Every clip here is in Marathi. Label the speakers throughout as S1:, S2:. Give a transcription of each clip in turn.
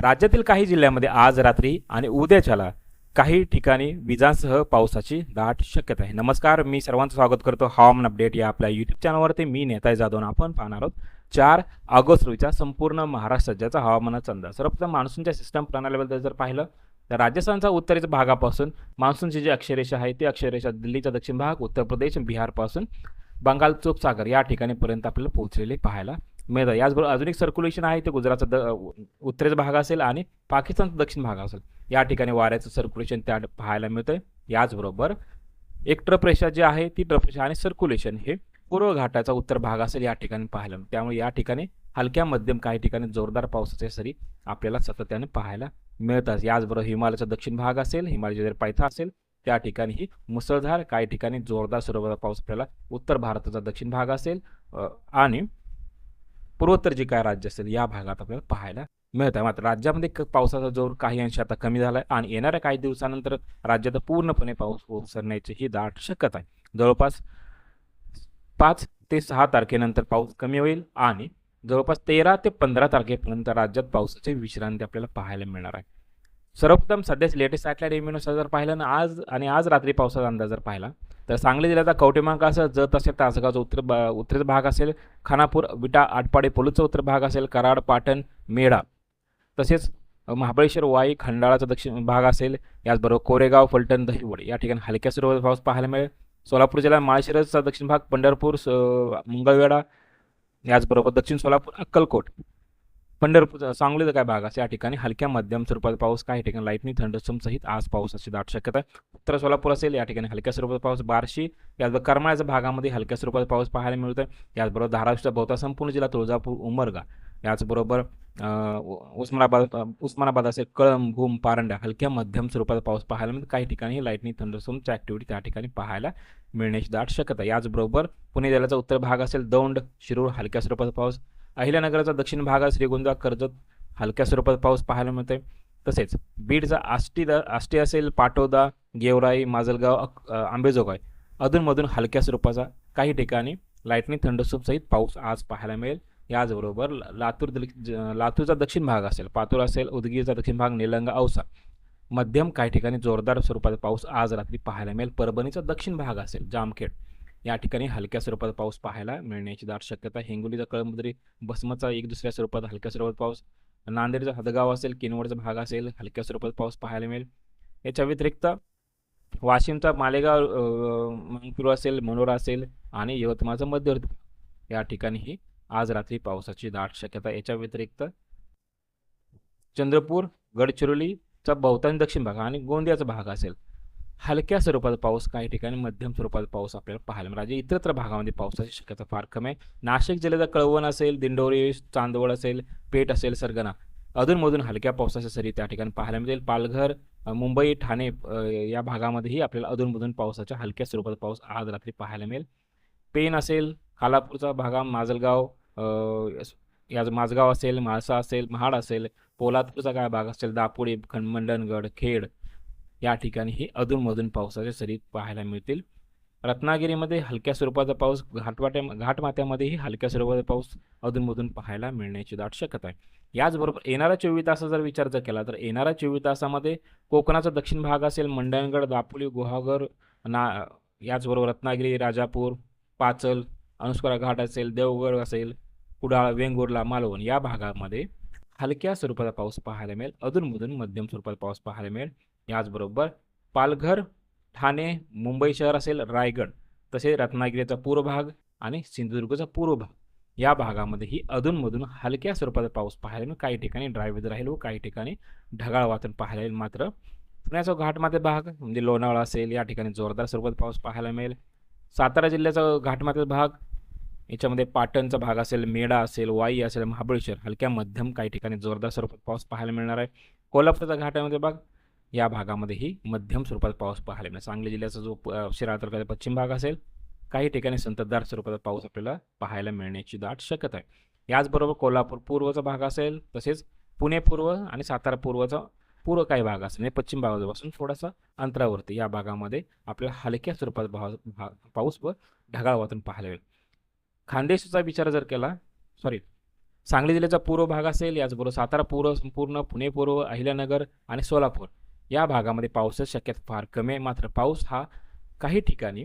S1: राज्यातील काही जिल्ह्यांमध्ये आज रात्री आणि उद्याच्याला काही ठिकाणी विजांसह पावसाची दाट शक्यता आहे. नमस्कार, मी सर्वांचं स्वागत करतो हवामान अपडेट या आपल्या यूट्यूब चॅनलवरती. मी नेताय जाधव. आपण पाहणार आहोत 4 ऑगस्ट रोजीचा संपूर्ण महाराष्ट्र राज्याचा हवामानाचा अंदाज. सर्वप्रथम मान्सूनच्या सिस्टम प्रणालीबद्दल जर पाहिलं तर राजस्थानचा उत्तरेच्या भागापासून मान्सूनची जी अक्षरेषा आहे ती अक्षरेषा दिल्लीचा दक्षिण भाग, उत्तर प्रदेश, बिहारपासून बंगाल चोपसागर या ठिकाणीपर्यंत आपल्याला पोहोचलेले पाहायला मिळतं. याचबरोबर अजून एक सर्क्युलेशन आहे ते गुजरातचा उत्तरेचा भाग असेल आणि पाकिस्तानचा दक्षिण भाग असेल या ठिकाणी वाऱ्याचं सर्क्युलेशन त्या पाहायला मिळतं. याचबरोबर एक ट्रफ रेषा जी आहे ती ट्रफ रेषा आणि सर्क्युलेशन हे पूर्व घाटाचा उत्तर भाग असेल या ठिकाणी पाहायला मिळतं. त्यामुळे या ठिकाणी हलक्या मध्यम काही ठिकाणी जोरदार पावसाच्या सरी आपल्याला सातत्याने पाहायला मिळतात. याचबरोबर हिमालयाचा दक्षिण भाग असेल, हिमालयाचा जर पायथा असेल त्या ठिकाणीही मुसळधार काही ठिकाणी जोरदार स्वरूपाचा पाऊस आपल्याला उत्तर भारताचा दक्षिण भाग असेल आणि पूर्वोत्तर जे काय राज्य असेल या भागात आपल्याला पाहायला मिळतं. मात्र राज्यामध्ये पावसाचा जोर काही अंशी आता कमी झाला आहे आणि येणाऱ्या काही दिवसानंतर राज्यात पूर्णपणे पाऊस ओसरण्याची ही दाट शक्यता आहे. जवळपास 5 ते 6 तारखेनंतर पाऊस कमी होईल आणि जवळपास 13 ते 15 तारखेपर्यंत राज्यात पावसाची विश्रांती आपल्याला पाहायला मिळणार आहे. सर्वप्रथम सध्याच लेटेस्ट सॅटेलाइट इमेजनुसार जर पाहिलं ना आज रात्री पावसाचा अंदाज जर पाहिला तर सांगली जिल्ह्याचा कवटेमंका असेल, जत असेल, तासगावचा उत्तरेचा भाग असेल, खानापूर, विटा, आटपाडी, पलूसचा उत्तर भाग असेल, कराड, पाटण, मेढा, तसेच महाबळेश्वर, वाई, खंडाळाचा दक्षिण भाग असेल. याचबरोबर कोरेगाव, फलटण, दहिवड या ठिकाणी हलक्या स्वरूपाचा पाऊस पाहायला मिळेल. सोलापूर जिल्हा माळशिरसचा दक्षिण भाग, पंढरपूर, मंगळवेढा, याचबरोबर दक्षिण सोलापूर, अक्कलकोट, पंढरपूर, सांगलीचा काय भाग असे या ठिकाणी हलक्या मध्यम स्वरूपाचा पाऊस, काही ठिकाणी लाईटनिंग थंडरस्टॉर्म सहित आज पावसाची दाट शक्यता आहे. उत्तर सोलापूर असेल या ठिकाणी हलक्या स्वरूपाचा पाऊस, बार्शी याचबरोबर करमाळ्याच्या भागामध्ये हलक्या स्वरूपाचा पाऊस पाहायला मिळतोय. याचबरोबर धाराशिवचा बहुता संपूर्ण जिल्हा, तुळजापूर, उमरगा, याचबरोबर उस्मानाबाद असेल, कळंब, भूम, पारंड्या हलक्या मध्यम स्वरूपाचा पाऊस पाहायला मिळतो. काही ठिकाणी लाईटनिंग थंडरस्टॉर्मची ऍक्टिव्हिटी त्या ठिकाणी पाहायला मिळण्याची दाट शक्यता. याचबरोबर पुणे जिल्ह्याचा उत्तर भाग असेल, दौंड, शिरूर हलक्या स्वरूपाचा पाऊस, अहिल्यानगरचा दक्षिण भागात श्रीगोंदा, कर्जत हलक्या स्वरूपात पाऊस पाहायला मिळतोय. तसेच बीडचा आष्टी असेल, पाटोदा, गेवराई, माजलगाव, आंबेजोगाई अधूनमधून हलक्या स्वरूपाचा काही ठिकाणी लाईटनिंग थंडरस्टॉर्म सहित पाऊस आज पाहायला मिळेल. याचबरोबर लातूरचा दक्षिण भाग असेल, पातूर असेल, उदगीरचा दक्षिण भाग, निलंगा, औसा मध्यम काही ठिकाणी जोरदार स्वरूपाचा पाऊस आज रात्री पाहायला मिळेल. परभणीचा दक्षिण भाग असेल, जामखेड या ठिकाणी हलक्या स्वरूपाचा पाऊस पाहायला मिळण्याची दाट शक्यता. हिंगोलीचा कळमनुरी, बसमतचा एक दुसऱ्या स्वरूपात हलक्या स्वरूपात पाऊस, नांदेडचा हदगाव असेल, किनवटचा भाग असेल हलक्या स्वरूपात पाऊस पाहायला मिळेल. याच्या व्यतिरिक्त वाशिमचा मालेगाव, मंगरुळ असेल, मनोरा असेल आणि यवतमाळचा मध्यवर्ती या ठिकाणीही आज रात्री पावसाची दाट शक्यता. याच्या व्यतिरिक्त चंद्रपूर, गडचिरोलीचा बहुतांश दक्षिण भाग आणि गोंदियाचा भाग असेल हलक्या स्वरूपाचा पाऊस, काही ठिकाणी मध्यम स्वरूपाचा पाऊस आपल्याला पाहायला मिळेल. इतरत्र भागामध्ये पावसाची शक्यता फार कमी आहे. नाशिक जिल्ह्याचा कळवण असेल, दिंडोरी, चांदवड असेल, पेठ असेल, सरगणा अधूनमधून हलक्या पावसाच्या सरी त्या ठिकाणी पाहायला मिळेल. पालघर, मुंबई, ठाणे या भागामध्येही आपल्याला अधूनमधून पावसाच्या हलक्या स्वरूपाचा पाऊस आज रात्री पाहायला मिळेल. पेन असेल, खालापूरचा भागा, माजलगाव, माझगाव असेल, म्हाळसा असेल, महाड असेल, पोलादपूरचा काय भाग असेल, दापोडी, मंडणगड, खेड या ठिकाणीही अधूनमधून पावसाच्या सरी पाहायला मिळतील. रत्नागिरीमध्ये हलक्या स्वरूपाचा पाऊस, घाटमाथ्यामध्येही हलक्या स्वरूपाचा पाऊस अधूनमधून पाहायला मिळण्याची दाट शक्यता आहे. याचबरोबर येणाऱ्या 24 तासाचा जर विचार जर केला तर येणाऱ्या 24 तासामध्ये कोकणाचा दक्षिण भाग असेल, मंडणगड, दापोली, गुहागर, याचबरोबर रत्नागिरी, राजापूर, पाचल, अनुस्कुरा घाट असेल, देवगड असेल, कुडाळ, वेंगुर्ला, मालवण या भागामध्ये हलक्या स्वरूपाचा पाऊस पाहायला मिळेल. अधूनमधून मध्यम स्वरूपाचा पाऊस पाहायला मिळेल. याचबरोबर पालघर, ठाणे, मुंबई शहर असेल, रायगड, तसेच रत्नागिरीचा पूर्व भाग आणि सिंधुदुर्गचा पूर्व भाग या भागामध्येही अधूनमधून हलक्या स्वरूपाचा पाऊस पाहायला मिळेल. काही ठिकाणी ड्राय राहील व काही ठिकाणी ढगाळ वातावरण पाहायला मिळेल. मात्र पुण्याचा घाटमाथ्याचा भाग म्हणजे लोणावळा असेल या ठिकाणी जोरदार स्वरूपात पाऊस पाहायला मिळेल. सातारा जिल्ह्याचा घाटमाथ्याचा भाग याच्यामध्ये पाटणचा भाग असेल, मेढा असेल, वाई असेल, महाबळेश्वर हलक्या मध्यम काही ठिकाणी जोरदार स्वरूपात पाऊस पाहायला मिळणार आहे. कोल्हापूरचा घाटामध्ये भाग या भागामध्येही मध्यम स्वरूपात पाऊस पाहायला मिळेल. सांगली जिल्ह्याचा जो शिराळा तालुक्याचा पश्चिम भाग असेल काही ठिकाणी संततधार स्वरूपाचा पाऊस आपल्याला पाहायला मिळण्याची दाट शक्यता आहे. याचबरोबर कोल्हापूर पूर्वचा भाग असेल, तसेच पुणे पूर्व आणि सातारा पूर्वचा पूर्व काही भाग असेल म्हणजे पश्चिम भागापासून थोडासा अंतरावरती या भागामध्ये आपल्याला हलक्या स्वरूपात पाऊस व ढगाळ वातावरण पाहायला मिळेल. खानदेशचा विचार जर केला सांगली जिल्ह्याचा पूर्व भाग असेल, याचबरोबर सातारा पूर्व संपूर्ण, पुणे पूर्व, अहिल्यानगर आणि सोलापूर या भागामध्ये पावसाची शक्यता फार कमी आहे. मात्र पाऊस हा काही ठिकाणी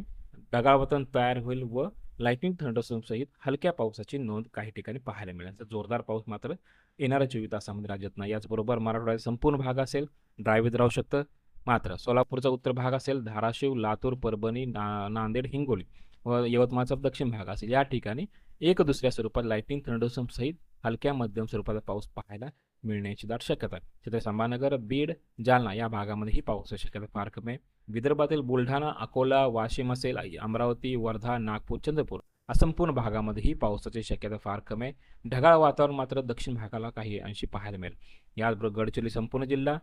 S1: ढगाळ वातावरण तयार होईल व लाइटनिंग थंडरस्टॉर्म सहित हलक्या पावसाची नोंद काही ठिकाणी पाहायला मिळेल. तर जोरदार पाऊस मात्र येणाऱ्या 24 तासामध्ये राज्यात नाही. याचबरोबर मराठवाड्याचा संपूर्ण भाग असेल ड्राय वेदर राहू शकतं. मात्र सोलापूरचा उत्तर भाग असेल, धाराशिव, लातूर, परभणी, नांदेड, हिंगोली व यवतमाळचा दक्षिण भाग असेल, या ठिकाणी एक दुसऱ्या स्वरूपात लाइटनिंग थंडरस्टॉर्म सहित हलक्या मध्यम स्वरूपाचा पाऊस पाहायला मिळण्याची दाट शक्यता आहे. तिथे संभाजीनगर, बीड, जालना या भागामध्ये ही पावसाची शक्यता फार कमी आहे. विदर्भातील बुलढाणा, अकोला, वाशिम असेल, अमरावती, वर्धा, नागपूर, चंद्रपूर या संपूर्ण भागामध्ये ही पावसाची शक्यता फार कमी आहे. ढगाळ वातावरण मात्र दक्षिण भागाला काही अंशी पाहायला मिळेल. याचबरोबर गडचिरोली संपूर्ण जिल्हा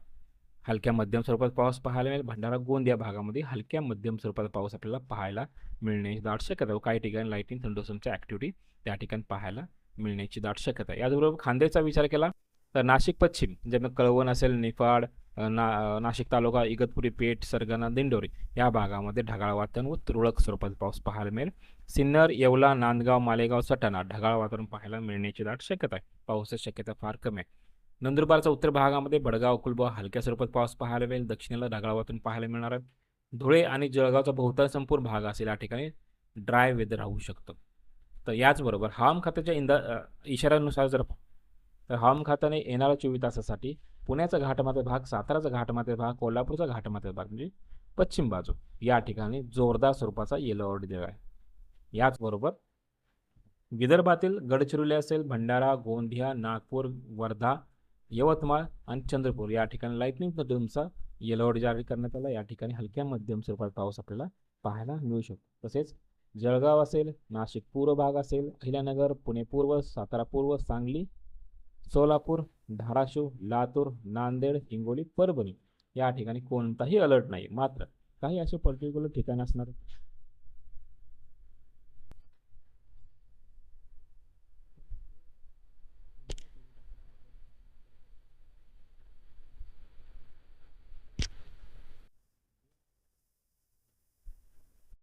S1: हलक्या मध्यम स्वरूपात पाऊस पाहायला मिळेल. भंडारा, गोंद या भागामध्ये हलक्या मध्यम स्वरूपाचा पाऊस आपल्याला पाहायला मिळण्याची दाट शक्यता आहे. काही ठिकाणी लाइटिंग थंडरस्टॉर्मच्या ॲक्टिव्हिटी त्या ठिकाणी पाहायला मिळण्याची दाट शक्यता आहे. याचबरोबर खान्देचा विचार केला तर नाशिक पश्चिम ज्यामध्ये कळवण असेल, निफाड, नाशिक तालुका, इगतपुरी, पेठ, सरगणा, दिंडोरी या भागामध्ये ढगाळ वातावरण व तुरळक स्वरूपात पाऊस पाहायला मिळेल. सिन्नर, येवला, नांदगाव, मालेगाव, सटाणा ढगाळ वातावरण पाहायला मिळण्याची दाट शक्यता आहे. पावसाची शक्यता फार कमी आहे. नंदुरबारच्या उत्तर भागामध्ये भडगाव, कुलबा हलक्या स्वरूपात पाऊस पाहायला मिळेल. दक्षिणेला ढगाळ वातावरण पाहायला मिळणार आहे. धुळे आणि जळगावचा बहुतांश संपूर्ण भाग असेल, या ठिकाणी ड्राय वेदर राहू शकतं. तर याचबरोबर हवामान खात्याच्या इशाऱ्यानुसार जर तर हवामान खात्याने येणाऱ्या 24 तासासाठी पुण्याचा घाटमाथ्याचा भाग, साताराचा घाटमाथ्याचा भाग, कोल्हापूरचा घाटमाथ्याचा भाग म्हणजे पश्चिम बाजू या ठिकाणी जोरदार स्वरूपाचा येलो अलर्ट दिला आहे. याचबरोबर विदर्भातील गडचिरोली असेल, भंडारा, गोंदिया, नागपूर, वर्धा, यवतमाळ आणि चंद्रपूर या ठिकाणी लाइटनिंग थंडरस्टॉर्मचा येलो अलर्ट जारी करण्यात आला. या ठिकाणी हलक्या मध्यम स्वरूपात पाऊस आपल्याला पाहायला मिळू शकतो. तसेच जळगाव असेल, नाशिक पूर्व भाग असेल, अहिल्यानगर, पुणे पूर्व, सातारा पूर्व, सांगली, सोलापूर, धाराशिव, लातूर, नांदेड, हिंगोली, परभणी या ठिकाणी कोणताही अलर्ट नाही. मात्र काही असे पर्टिक्युलर ठिकाण असणार